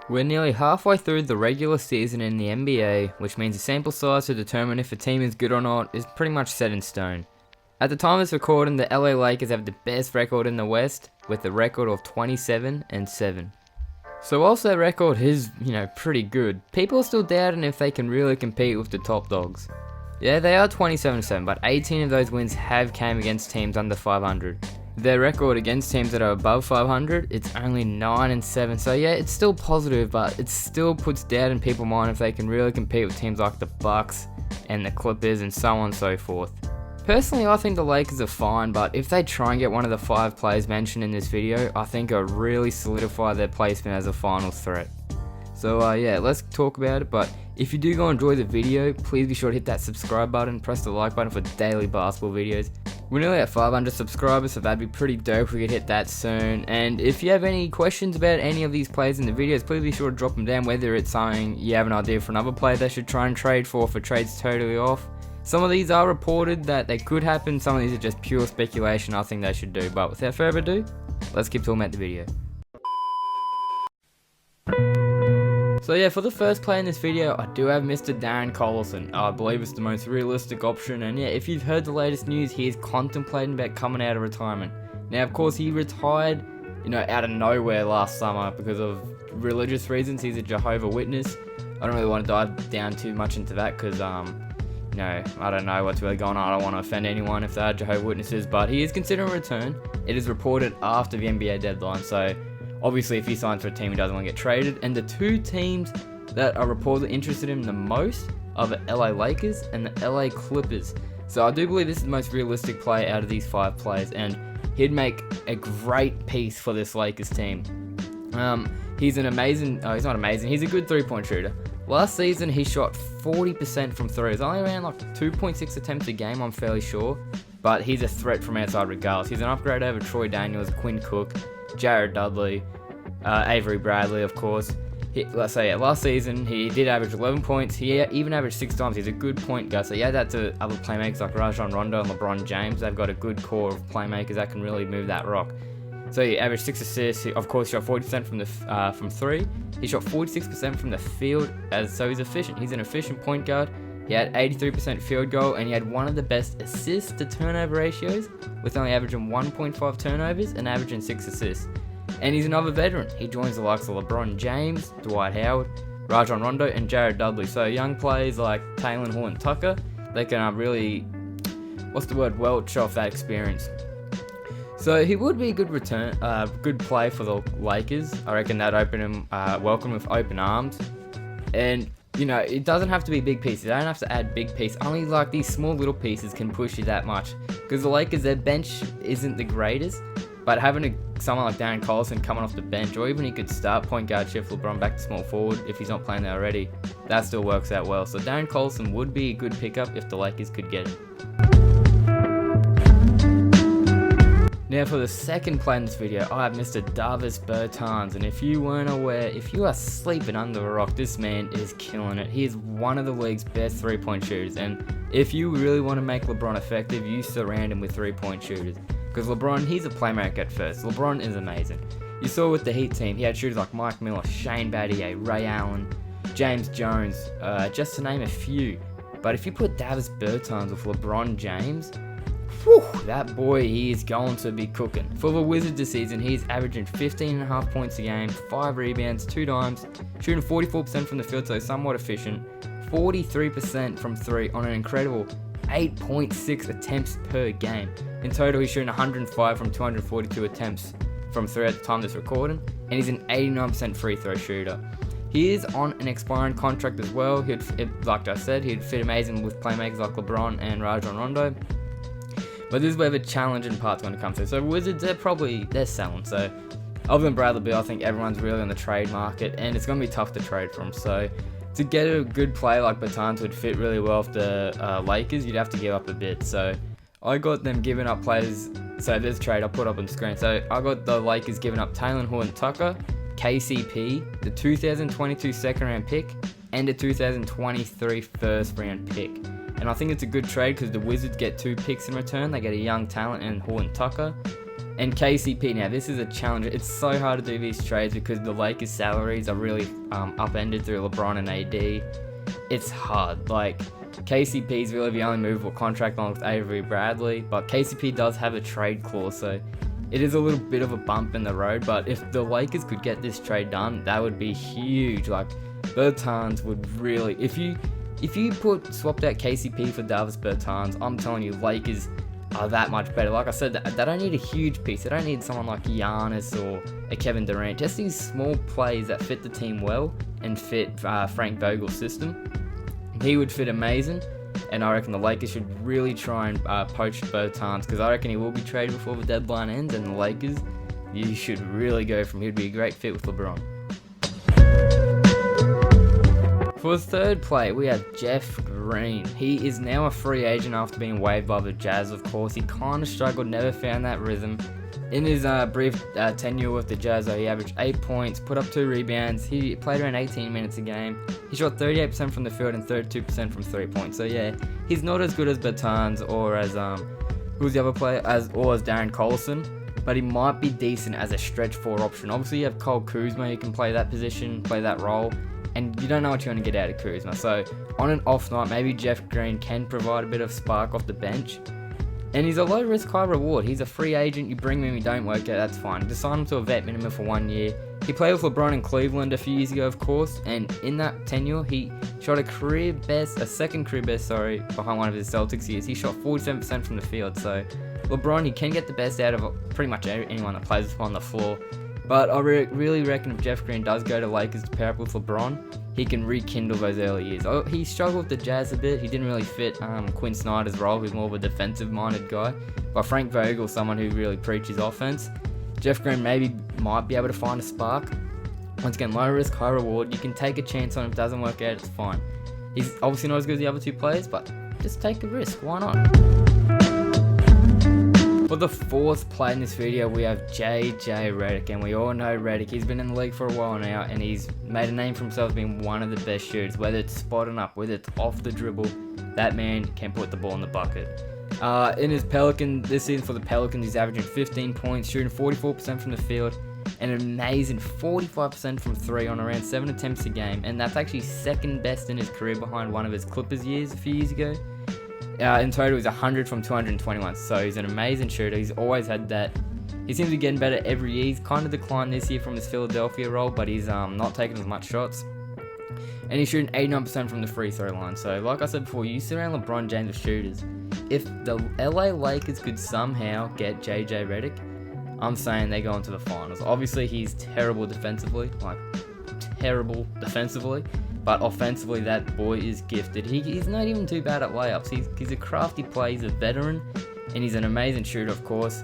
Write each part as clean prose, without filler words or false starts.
We're nearly halfway through the regular season in the NBA, which means the sample size to determine if a team is good or not is pretty much set in stone. At the time of this recording, the LA Lakers have the best record in the West, with a record of 27-7. So whilst their record is, pretty good, people are still doubting if they can really compete with the top dogs. Yeah, they are 27-7, but 18 of those wins have came against teams under 500. Their record against teams that are above 500, it's only 9-7. So yeah, it's still positive, but it still puts doubt in people's mind if they can really compete with teams like the Bucks and the Clippers and so on and so forth. Personally, I think the Lakers are fine, but if they try and get one of the 5 players mentioned in this video, I think it'll really solidify their placement as a finals threat. So yeah, let's talk about it, but if you do go enjoy the video, please be sure to hit that subscribe button, press the like button for daily basketball videos. We're nearly at 500 subscribers, so that'd be pretty dope if we could hit that soon. And if you have any questions about any of these players in the videos, please be sure to drop them down, whether it's something you have an idea for another player they should try and trade for trades totally off. Some of these are reported that they could happen, some of these are just pure speculation I think they should do. But without further ado, let's keep talking about the video. So yeah, for the first play in this video, I do have Mr. Darren Collison. I believe it's the most realistic option, and yeah, if you've heard the latest news, he is contemplating about coming out of retirement. Now, of course, he retired, out of nowhere last summer because of religious reasons. He's a Jehovah's Witness. I don't really want to dive down too much into that because, I don't know what's really going on. I don't want to offend anyone if they are Jehovah's Witnesses, but he is considering a return. It is reported after the NBA deadline, so obviously, if he signs for a team, he doesn't want to get traded. And the 2 teams that are reportedly interested in him the most are the LA Lakers and the LA Clippers. So I do believe this is the most realistic play out of these 5 players, and he'd make a great piece for this Lakers team. He's an amazing, he's not amazing, he's a good 3-point shooter. Last season, he shot 40% from 3. It's only around 2.6 attempts a game, I'm fairly sure. But he's a threat from outside regardless. He's an upgrade over Troy Daniels, Quinn Cook, Jared Dudley, Avery Bradley, of course. Last season, he did average 11 points. He even averaged 6 times. He's a good point guard. So you add that to other playmakers like Rajon Rondo and LeBron James. They've got a good core of playmakers that can really move that rock. So he averaged 6 assists. He, of course, shot 40% from 3. He shot 46% from the field. So he's efficient. He's an efficient point guard. He had 83% field goal, and he had one of the best assist to turnover ratios, with only averaging 1.5 turnovers and averaging 6 assists. And he's another veteran. He joins the likes of LeBron James, Dwight Howard, Rajon Rondo, and Jared Dudley. So young players like Taylor Horton-Tucker, they can really, welch off that experience. So he would be a good good play for the Lakers. I reckon that'd open him, welcome with open arms. And it doesn't have to be big pieces. They don't have to add big pieces. Only these small little pieces can push you that much. Because the Lakers, their bench isn't the greatest. But having someone like Darren Collison coming off the bench, or even he could start point guard, shift LeBron back to small forward if he's not playing there already, that still works out well. So Darren Collison would be a good pickup if the Lakers could get him. Now for the second play in this video, I have Mr. Bertans, and if you weren't aware, if you are sleeping under a rock, this man is killing it. He is one of the league's best 3-point shooters, and if you really want to make LeBron effective, you surround him with 3-point shooters. Because LeBron, he's a playmaker at first. LeBron is amazing. You saw with the Heat team, he had shooters like Mike Miller, Shane Battier, Ray Allen, James Jones, just to name a few. But if you put Bertans with LeBron James, that boy, he is going to be cooking. For the Wizards this season, he's averaging 15.5 points a game, 5 rebounds, 2 dimes, shooting 44% from the field, so somewhat efficient, 43% from 3 on an incredible 8.6 attempts per game. In total, he's shooting 105 from 242 attempts from 3 at the time of this recording, and he's an 89% free throw shooter. He is on an expiring contract as well. Like I said, he'd fit amazing with playmakers like LeBron and Rajon Rondo. But this is where the challenging part's going to come through. So Wizards, they're selling. So other than Bradley Beal, I think everyone's really on the trade market, and it's going to be tough to trade for him. So to get a good player like Bertans would fit really well with the Lakers, you'd have to give up a bit. So I got them giving up players. So this trade I'll put up on the screen. So I got the Lakers giving up Taylor Horton-Tucker, KCP, the 2022 second round pick, and a 2023 first round pick. And I think it's a good trade because the Wizards get 2 picks in return. They get a young talent in Horton-Tucker. And KCP, now this is a challenge. It's so hard to do these trades because the Lakers' salaries are really upended through LeBron and AD. It's hard. Like, KCP is really the only movable contract along with Avery Bradley, but KCP does have a trade clause, so it is a little bit of a bump in the road. But if the Lakers could get this trade done, that would be huge. Like, Bertans would really, if you swapped out KCP for Davis Bertans, I'm telling you, Lakers are that much better. Like I said, they don't need a huge piece. They don't need someone like Giannis or a Kevin Durant. Just these small plays that fit the team well and fit Frank Vogel's system. He would fit amazing, and I reckon the Lakers should really try and poach Bertans, because I reckon he will be traded before the deadline ends, and the Lakers, you should really go from him. He'd be a great fit with LeBron. For the third play, we have Jeff Green. He is now a free agent after being waived by the Jazz, of course. He kind of struggled, never found that rhythm. In his brief tenure with the Jazz, he averaged 8 points, put up 2 rebounds. He played around 18 minutes a game. He shot 38% from the field and 32% from 3 points. So yeah, he's not as good as Bertans or as who's the other player, as Darren Collison, but he might be decent as a stretch 4 option. Obviously, you have Kyle Kuzma who can play that position, play that role, and you don't know what you're going to get out of Kuzma. So on an off night, maybe Jeff Green can provide a bit of spark off the bench. And he's a low risk, high reward. He's a free agent. You bring him, he don't work out, that's fine. Just sign him to a vet minimum for 1 year. He played with LeBron in Cleveland a few years ago, of course, and in that tenure, he shot a second career best, behind one of his Celtics years. He shot 47% from the field. So LeBron, he can get the best out of pretty much anyone that plays on the floor. But I really reckon if Jeff Green does go to Lakers to pair up with LeBron, he can rekindle those early years. He struggled with the Jazz a bit. He didn't really fit Quinn Snyder's role, who's more of a defensive-minded guy. But Frank Vogel, someone who really preaches offense. Jeff Green might be able to find a spark. Once again, low risk, high reward. You can take a chance on him. If it doesn't work out, it's fine. He's obviously not as good as the other 2 players, but just take a risk. Why not? For the fourth play in this video, we have JJ Redick, and we all know Redick. He's been in the league for a while now, and he's made a name for himself being one of the best shooters. Whether it's spotting up, whether it's off the dribble, that man can put the ball in the bucket. In his this season for the Pelicans, he's averaging 15 points, shooting 44% from the field, and an amazing 45% from 3 on around 7 attempts a game, and that's actually second best in his career behind one of his Clippers years a few years ago. In total, he's 100 from 221, so he's an amazing shooter. He's always had that. He seems to be getting better every year. He's kind of declined this year from his Philadelphia role, but he's not taking as much shots. And he's shooting 89% from the free throw line. So, like I said before, you surround LeBron James with shooters. If the LA Lakers could somehow get JJ Redick, I'm saying they go into the finals. Obviously, he's terrible defensively, but offensively, that boy is gifted. He's not even too bad at layups. He's a crafty player, he's a veteran, and he's an amazing shooter, of course.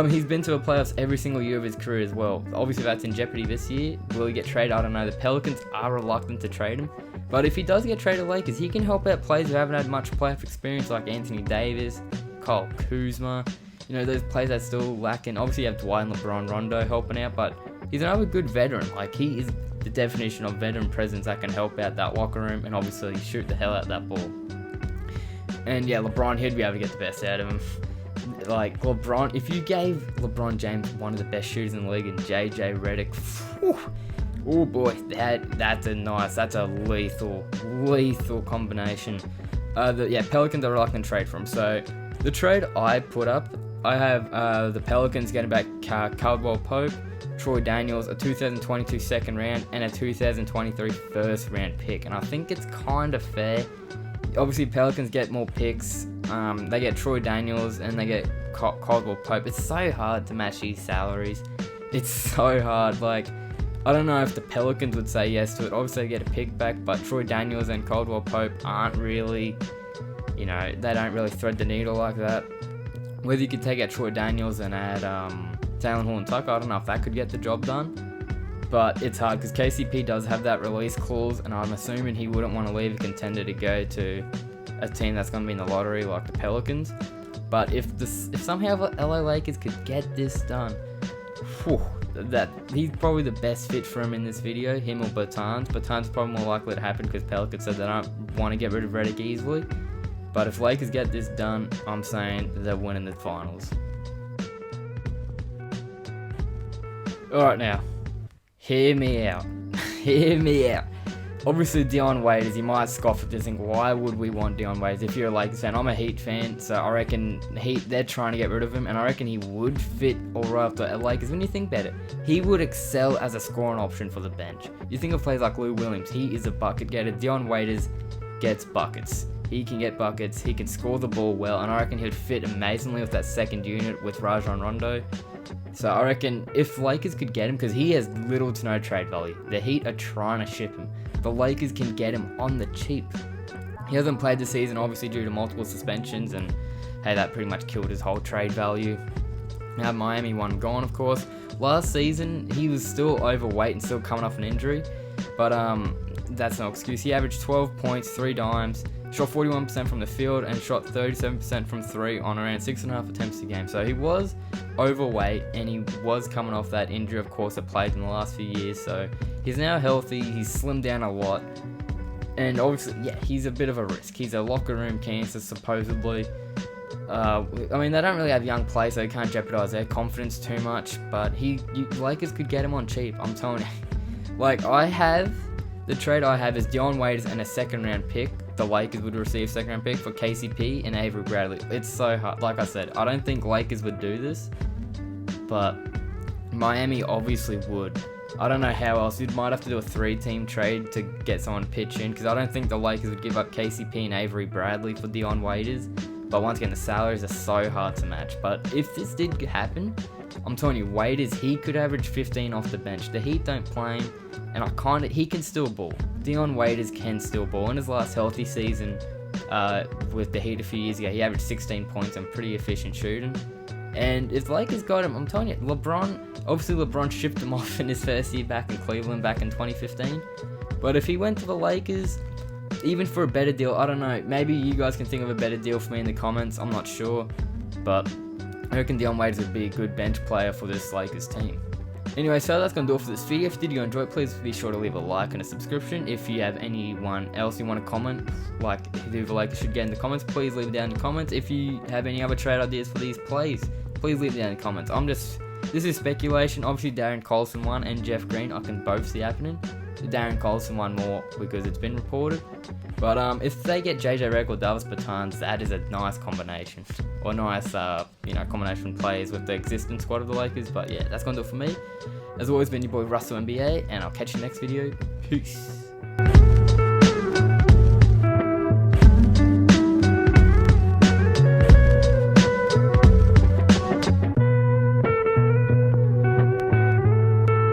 He's been to the playoffs every single year of his career as well. Obviously, that's in jeopardy this year. Will he get traded? I don't know. The Pelicans are reluctant to trade him. But if he does get traded to Lakers, he can help out players who haven't had much playoff experience, like Anthony Davis, Kyle Kuzma. You know, those players that still lacking. Obviously, you have Dwight and LeBron Rondo helping out, but he's another good veteran. Like, he is the definition of veteran presence that can help out that locker room and obviously shoot the hell out of that ball. And yeah, LeBron, he'd be able to get the best out of him. Like, LeBron, if you gave LeBron James one of the best shooters in the league and JJ Redick, oh boy, that's a lethal combination. Pelicans are reluctant to trade for him. So the trade I put up, I have the Pelicans getting back Caldwell Pope, Troy Daniels, a 2022 second round, and a 2023 first round pick. And I think it's kind of fair. Obviously, Pelicans get more picks. They get Troy Daniels and they get Caldwell Pope. It's so hard to match these salaries. It's so hard. Like, I don't know if the Pelicans would say yes to it. Obviously, they get a pick back, but Troy Daniels and Caldwell Pope aren't really, they don't really thread the needle like that. Whether you could take out Troy Daniels and add Talen Horton-Tucker, I don't know if that could get the job done. But it's hard because KCP does have that release clause, and I'm assuming he wouldn't want to leave a contender to go to a team that's going to be in the lottery like the Pelicans. But if somehow the LA Lakers could get this done, that he's probably the best fit for him in this video, him or Bertans. Bertans probably more likely to happen because Pelicans said they don't want to get rid of Redick easily. But if Lakers get this done, I'm saying they're winning the finals. Alright now, hear me out. Hear me out. Obviously, Dion Waiters, you might scoff at this and think, why would we want Dion Waiters? If you're a Lakers fan, I'm a Heat fan, so I reckon they're trying to get rid of him, and I reckon he would fit alright after the Lakers. When you think about it, he would excel as a scoring option for the bench. You think of players like Lou Williams, he is a bucket getter. Dion Waiters gets buckets. He can get buckets, he can score the ball well, and I reckon he would fit amazingly with that second unit with Rajon Rondo. So I reckon if Lakers could get him, because he has little to no trade value, the Heat are trying to ship him. The Lakers can get him on the cheap. He hasn't played the season, obviously due to multiple suspensions, and hey, that pretty much killed his whole trade value. Now Miami won gone, of course. Last season, he was still overweight and still coming off an injury, but that's no excuse. He averaged 12 points, 3 dimes, shot 41% from the field, and shot 37% from 3 on around 6.5 attempts a game. So he was overweight, and he was coming off that injury, of course, that played in the last few years. So he's now healthy, he's slimmed down a lot, and obviously, yeah, he's a bit of a risk. He's a locker room cancer, supposedly. I mean, they don't really have young players, so they can't jeopardize their confidence too much, but Lakers could get him on cheap, I'm telling you. Like, the trade I have is Dion Waiters and a second round pick. The Lakers would receive second round pick for KCP and Avery Bradley. It's so hard. Like I said, I don't think Lakers would do this, but Miami obviously would. I don't know how else. You might have to do a 3-team trade to get someone to pitch in, because I don't think the Lakers would give up KCP and Avery Bradley for Dion Waiters. But once again, the salaries are so hard to match. But if this did happen, I'm telling you, Waiters, he could average 15 off the bench. The Heat don't play him, and he can still ball. Dion Waiters can still ball. In his last healthy season with the Heat a few years ago, he averaged 16 points and pretty efficient shooting. And if the Lakers got him, I'm telling you, LeBron shipped him off in his first year back in Cleveland back in 2015. But if he went to the Lakers, even for a better deal, I don't know, maybe you guys can think of a better deal for me in the comments, I'm not sure. But I reckon Dion Waiters would be a good bench player for this Lakers team. Anyway, so that's going to do it for this video. If you did enjoy it, please be sure to leave a like and a subscription. If you have anyone else you want to comment, like who the Lakers should get in the comments, please leave it down in the comments. If you have any other trade ideas for these plays, please leave it down in the comments. This is speculation. Obviously, Darren Collison won and Jeff Green, I can both see happening. Darren Collison won more because it's been reported. But if they get JJ Redick or Davis Bertans, that is a nice combination. Or nice, combination of players with the existing squad of the Lakers. But yeah, that's going to do it for me. As always, been your boy Russo NBA, and I'll catch you next video. Peace.